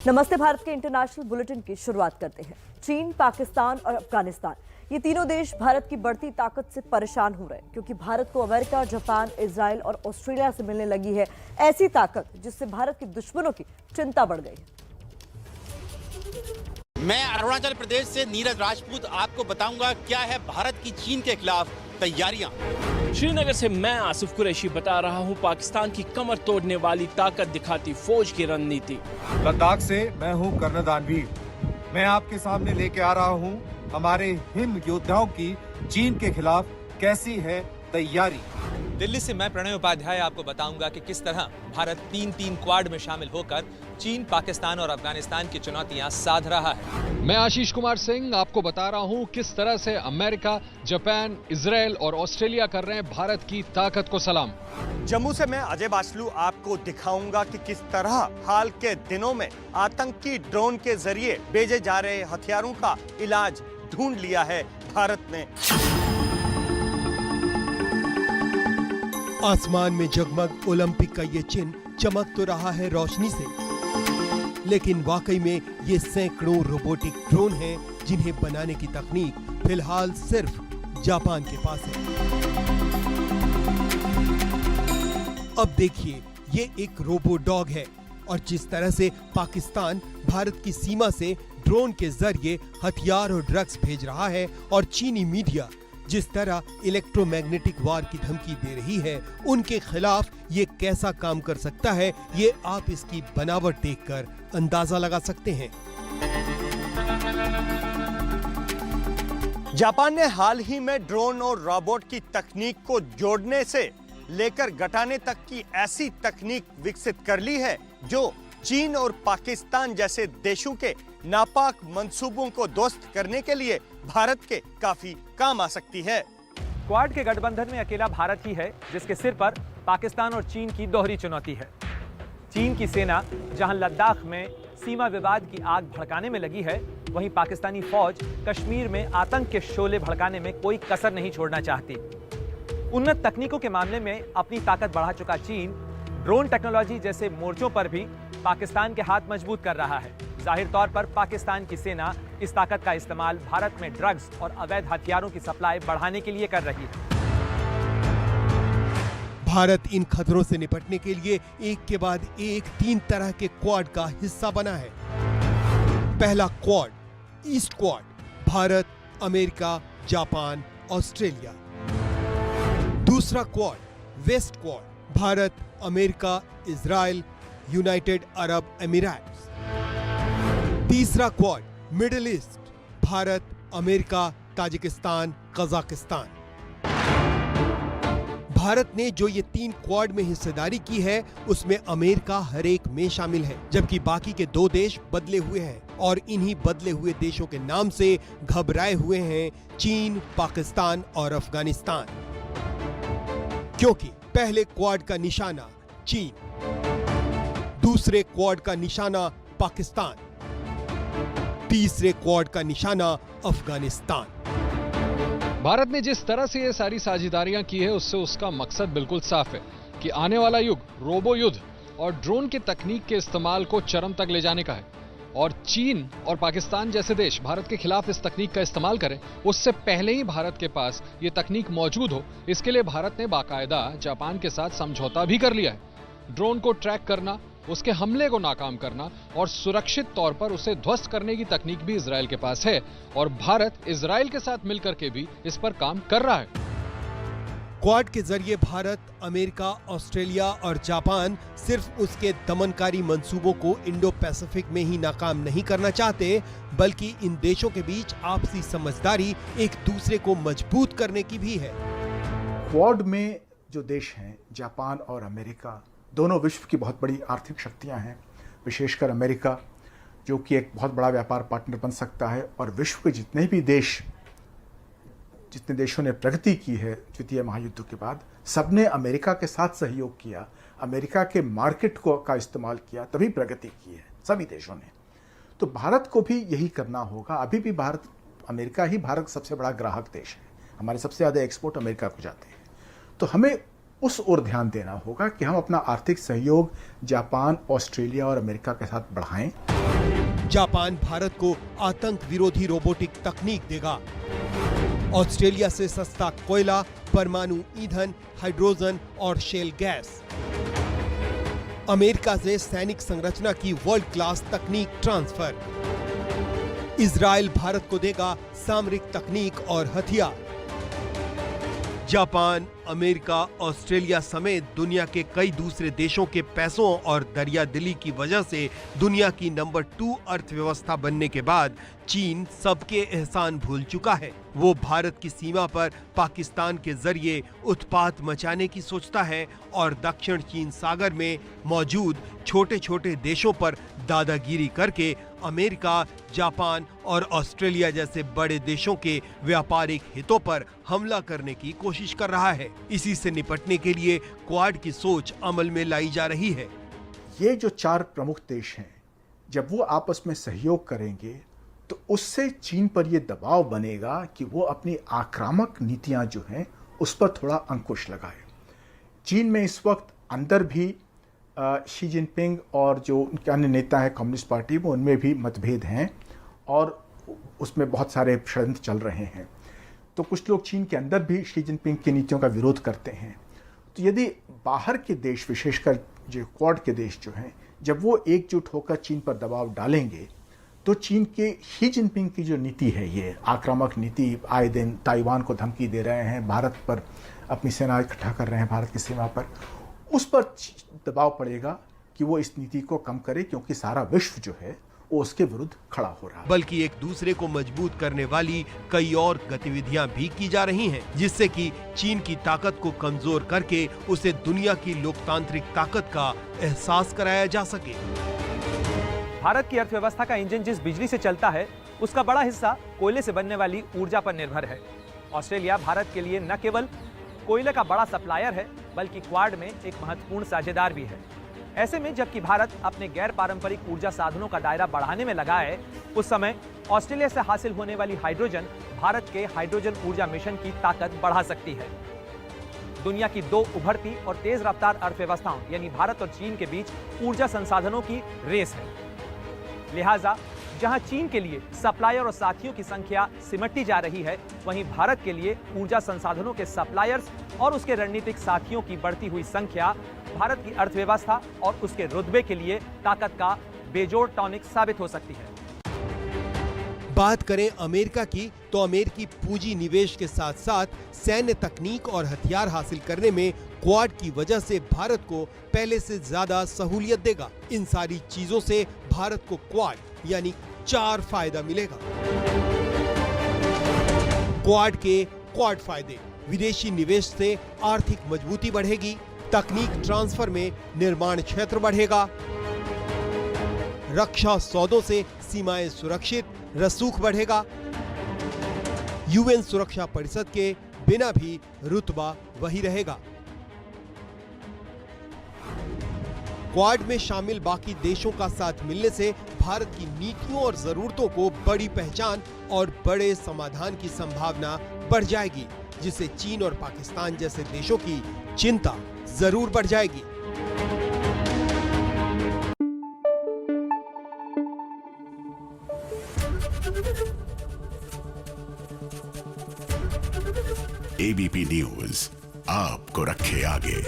नमस्ते भारत के international bulletin की शुरुआत करते हैं। चीन, पाकिस्तान और अफगानिस्तान ये तीनों देश भारत की बढ़ती ताकत से परेशान हो रहे हैं क्योंकि भारत को अमेरिका, जापान, इजराइल और ऑस्ट्रेलिया से मिलने लगी है ऐसी ताकत जिससे भारत के दुश्मनों की चिंता बढ़ गई है। मैं अरुणाचल प्रदेश से नीरज राजपूत आपको बताऊंगा क्या है भारत की चीन के खिलाफ तैयारियां। श्रीनगर से मैं आसिफ कुरैशी बता रहा हूं पाकिस्तान की कमर तोड़ने वाली ताकत दिखाती फौज की रणनीति। लद्दाख से मैं हूं कर्नल दानवीर। मैं आपके सामने लेके आ रहा हूं हमारे हिम योद्धाओं की चीन के खिलाफ कैसी है तैयारी। दिल्ली से मैं प्रणय उपाध्याय आपको बताऊंगा कि किस तरह भारत तीन क्वाड में शामिल होकर चीन, पाकिस्तान और अफगानिस्तान की चुनौतियां साध रहा है। मैं आशीष कुमार सिंह आपको बता रहा हूं किस तरह से अमेरिका, जापान, इजराइल और ऑस्ट्रेलिया कर रहे हैं भारत की ताकत को सलाम। जम्मू से मैं अजय बासलू आपको दिखाऊंगा कि किस तरह हाल के दिनों में आतंकी ड्रोन के जरिए भेजे जा रहे हथियारों का इलाज ढूंढ लिया है भारत ने। आसमान में जगमग ओलंपिक का ये चिन्ह चमक तो रहा है रोशनी से, लेकिन वाकई में ये सैकड़ों रोबोटिक ड्रोन हैं जिन्हें बनाने की तकनीक फिलहाल सिर्फ जापान के पास है। अब देखिए, ये एक रोबो डॉग है और जिस तरह से पाकिस्तान भारत की सीमा से ड्रोन के जरिए हथियार और ड्रग्स भेज रहा है और चीनी मीडिया जिस तरह इलेक्ट्रोमैग्नेटिक वार की धमकी दे रही है, उनके खिलाफ ये कैसा काम कर सकता है, ये आप इसकी बनावट देखकर अंदाजा लगा सकते हैं। जापान ने हाल ही में ड्रोन और रोबोट की तकनीक को जोड़ने से लेकर घटाने तक की ऐसी तकनीक विकसित कर ली है जो चीन और पाकिस्तान जैसे देशों के नापाक मंसूबों को ध्वस्त करने के लिए भारत के काफी काम आ सकती है। क्वाड के गठबंधन में अकेला भारत ही है जिसके सिर पर पाकिस्तान और चीन की दोहरी चुनौती है। चीन की सेना जहां लद्दाख में सीमा विवाद की आग भड़काने में लगी है, वहीं पाकिस्तानी फौज कश्मीर में आतंक के शोले भड़काने में कोई कसर नहीं छोड़ना चाहती। उन्नत तकनीकों के मामले में अपनी ताकत बढ़ा चुका चीन ड्रोन टेक्नोलॉजी जैसे मोर्चों पर भी पाकिस्तान के हाथ मजबूत कर रहा है। जाहिर तौर पर पाकिस्तान की सेना इस ताकत का इस्तेमाल भारत में ड्रग्स और अवैध हथियारों की सप्लाई बढ़ाने के लिए कर रही है। भारत इन खतरों से निपटने के लिए एक के बाद एक 3 तरह के क्वाड का हिस्सा बना है। पहला Quad, East Quad, Bharat, America, Japan, Australia. दूसरा Quad, West Quad, Bharat, America, Israel, United Arab Emirates. तीसरा Quad, Middle East, Bharat, America, Tajikistan, Kazakhstan. Bharat ने जो ये 3 क्वाड में हिस्सेदारी की है, उसमें अमेरिका हर एक में शामिल है, जबकि बाकी के 2 देश बदले हुए हैं और इन्हीं बदले हुए देशों के नाम से घबराए हुए हैं चीन, पाकिस्तान और अफगानिस्तान। क्योंकि पहले क्वाड का निशाना चीन, दूसरे क्वाड का निशाना पाकिस्तान, तीसरे क्वाड का निशाना अफगानिस्तान। भारत ने जिस तरह से ये सारी साझेदारियां की है, उससे उसका मकसद बिल्कुल साफ है कि आने वाला युग रोबो युद्ध और ड्रोन की तकनीक के इस्तेमाल को चरम तक ले जाने का है। और चीन और पाकिस्तान जैसे देश भारत के खिलाफ इस तकनीक का इस्तेमाल करें, उससे पहले ही भारत के पास ये तकनीक मौजूद हो, इसके लिए भारत ने बाकायदा जापान के साथ समझौता भी कर लिया है। ड्रोन को ट्रैक करना, उसके हमले को नाकाम करना और सुरक्षित तौर पर उसे ध्वस्त करने की तकनीक भी इजराइल के पास है और भारत इजराइल के साथ मिलकर के भी इस पर काम कर रहा है। क्वाड के जरिए भारत, अमेरिका, ऑस्ट्रेलिया और जापान सिर्फ उसके दमनकारी मंसूबों को इंडो पैसिफिक में ही नाकाम नहीं करना चाहते, बल्कि इन देशों के बीच आपसी समझदारी एक दूसरे को मजबूत करने की भी है। क्वाड में जो देश हैं, जापान और अमेरिका, दोनों विश्व की बहुत बड़ी आर्थिक शक्तियां हैं। विशेषकर अमेरिका जो कि एक बहुत बड़ा व्यापार पार्टनर बन सकता है, और विश्व के जितने देशों ने प्रगति की है द्वितीय महायुद्ध के बाद, सबने अमेरिका के साथ सहयोग किया, अमेरिका के मार्केट का इस्तेमाल किया, तभी प्रगति की है सभी देशों ने। तो भारत को भी यही करना होगा। अभी भी भारत सबसे बड़ा ग्राहक देश है, हमारे सबसे ज़्यादा एक्सपोर्ट अमेरिका को जाते हैं। तो हमें उस ओर ध्यान देना होगा कि हम अपना आर्थिक सहयोग जापान, ऑस्ट्रेलिया और अमेरिका के साथ बढ़ाएं। जापान भारत को आतंक विरोधी रोबोटिक तकनीक देगा। ऑस्ट्रेलिया से सस्ता कोयला, परमाणु ईंधन, हाइड्रोजन और शेल गैस। अमेरिका से सैनिक संरचना की वर्ल्ड क्लास तकनीक ट्रांसफर। इजराइल भारत को देगा सामरिक तकनीक और हथियार। जापान, अमेरिका, ऑस्ट्रेलिया समेत दुनिया के कई दूसरे देशों के पैसों और दरियादिली की वजह से दुनिया की नंबर 2 अर्थव्यवस्था बनने के बाद चीन सबके एहसान भूल चुका है। वो भारत की सीमा पर पाकिस्तान के जरिए उत्पात मचाने की सोचता है और दक्षिण चीन सागर में मौजूद छोटे छोटे देशों पर दादागिरी करके अमेरिका, जापान और ऑस्ट्रेलिया जैसे बड़े देशों के व्यापारिक हितों पर हमला करने की कोशिश कर रहा है। इसी से निपटने के लिए क्वाड की सोच अमल में लाई जा रही है। ये जो 4 प्रमुख देश हैं, जब वो आपस में सहयोग करेंगे तो उससे चीन पर ये दबाव बनेगा कि वो अपनी आक्रामक नीतियां जो हैं उस पर थोड़ा अंकुश लगाए। चीन में इस वक्त अंदर भी शी जिनपिंग और जो उनके अन्य नेता हैं कम्युनिस्ट पार्टी में, उनमें भी मतभेद हैं और उसमें बहुत सारे षड्यंत्र चल रहे हैं। तो कुछ लोग चीन के अंदर भी शी जिनपिंग की नीतियों का विरोध करते हैं। तो यदि बाहर के देश, विशेषकर जो क्वाड के देश जो हैं, जब वो एकजुट होकर चीन पर दबाव डालेंगे तो चीन के शी जिनपिंग की जो नीति है, ये आक्रामक नीति, आए दिन ताइवान को धमकी दे रहे हैं, भारत पर अपनी सेना इकट्ठा कर रहे हैं, भारत की सीमा पर, उस पर दबाव पड़ेगा कि वो इस नीति को कम करे, क्योंकि सारा विश्व जो है वो उसके विरुद्ध खड़ा हो रहा है। बल्कि एक दूसरे को मजबूत करने वाली कई और गतिविधियां भी की जा रही हैं, जिससे कि चीन की ताकत को कमजोर करके उसे दुनिया की लोकतांत्रिक ताकत का एहसास कराया जा सके। भारत की अर्थव्यवस्था का इंजन जिस बिजली से चलता है, उसका बड़ा हिस्सा कोयले से बनने वाली ऊर्जा पर निर्भर है। ऑस्ट्रेलिया भारत के लिए न केवल कोयले का बड़ा सप्लायर है, बल्कि क्वाड में एक महत्वपूर्ण साझेदार भी है। ऐसे में जबकि भारत अपने गैर पारंपरिक ऊर्जा साधनों का दायरा बढ़ाने में लगा है, उस समय ऑस्ट्रेलिया से हासिल होने वाली हाइड्रोजन भारत के हाइड्रोजन ऊर्जा मिशन की ताकत बढ़ा सकती है। दुनिया की 2 उभरती और तेज रफ्तार अर्थव्यवस्थाओं यानी भारत और चीन के बीच ऊर्जा संसाधनों की रेस है। लिहाजा जहां चीन के लिए सप्लायर और साथियों की संख्या सिमटती जा रही है, वहीं भारत के लिए ऊर्जा संसाधनों के सप्लायर्स और उसके रणनीतिक साथियों की बढ़ती हुई संख्या भारत की अर्थव्यवस्था और उसके रुतबे के लिए ताकत का बेजोड़ टॉनिक साबित हो सकती है। बात करें अमेरिका की, तो अमेरिकी पूंजी निवेश के साथ साथ सैन्य तकनीक और हथियार हासिल करने में क्वाड की वजह से भारत को पहले से ज्यादा सहूलियत देगा। इन सारी चीजों से भारत को क्वाड यानी 4 फायदा मिलेगा। क्वाड के क्वाड फायदे: विदेशी निवेश से आर्थिक मजबूती बढ़ेगी, तकनीक ट्रांसफर में निर्माण क्षेत्र बढ़ेगा, रक्षा सौदों से सीमाएं सुरक्षित, रसूख बढ़ेगा, यूएन सुरक्षा परिषद के बिना भी रुतबा वही रहेगा। क्वाड में शामिल बाकी देशों का साथ मिलने से भारत की नीतियों और जरूरतों को बड़ी पहचान और बड़े समाधान की संभावना बढ़ जाएगी, जिससे चीन और पाकिस्तान जैसे देशों की चिंता जरूर बढ़ जाएगी। एबीपी न्यूज आपको रखे आगे।